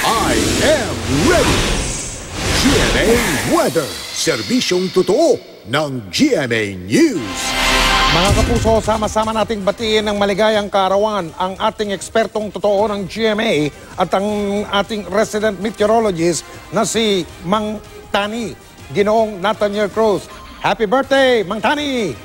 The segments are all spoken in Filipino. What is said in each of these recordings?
I am ready! GMA Weather, serbisyong totoo ng GMA News. Mga kapuso, sama-sama nating batiin ng maligayang kaarawan ang ating ekspertong totoo ng GMA at ang ating resident meteorologist na si Mang Tani, Ginoong Nathaniel Cruz. Happy birthday, Mang Tani!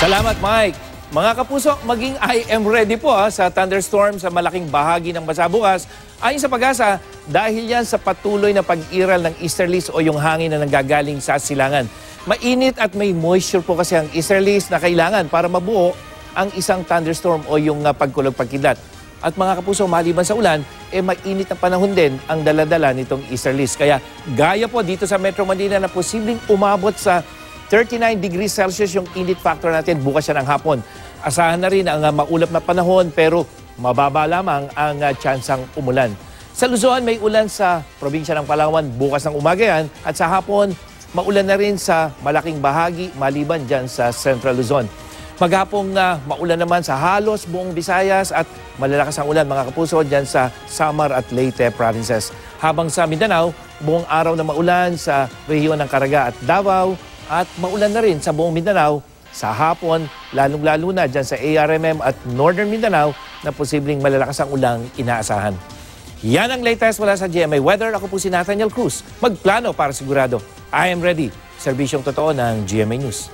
Salamat, Mike. Mga kapuso, maging I am ready po sa thunderstorm sa malaking bahagi ng bansa bukas. Ayon sa Pag-asa, dahil yan sa patuloy na pag-iral ng easterlies o yung hangin na nanggagaling sa silangan. Mainit at may moisture po kasi ang easterlies na kailangan para mabuo ang isang thunderstorm o yung pagkulog-pagkidlat. At mga kapuso, maliban sa ulan, mainit na panahon din ang daladala nitong easterlies. Kaya gaya po dito sa Metro Manila na posibleng umabot sa 39 degrees Celsius yung init factor natin bukas yan ng hapon. Asahan na rin ang maulap na panahon pero mababa lamang ang tsansang umulan. Sa Luzon, may ulan sa probinsya ng Palawan bukas ng umaga yan at sa hapon, maulan na rin sa malaking bahagi maliban dyan sa Central Luzon. Maghapong maulan naman sa halos buong Visayas at malalakas ang ulan mga kapuso dyan sa Samar at Leyte provinces. Habang sa Mindanao, buong araw na maulan sa rehiyon ng Caraga at Davao at maulan na rin sa buong Mindanao sa hapon, lalong-lalo na dyan sa ARMM at Northern Mindanao na posibleng malalakas ang ulang inaasahan. Yan ang latest mula sa GMA Weather. Ako po si Nathaniel Cruz. Magplano para sigurado. I am ready. Serbisyong totoo ng GMA News.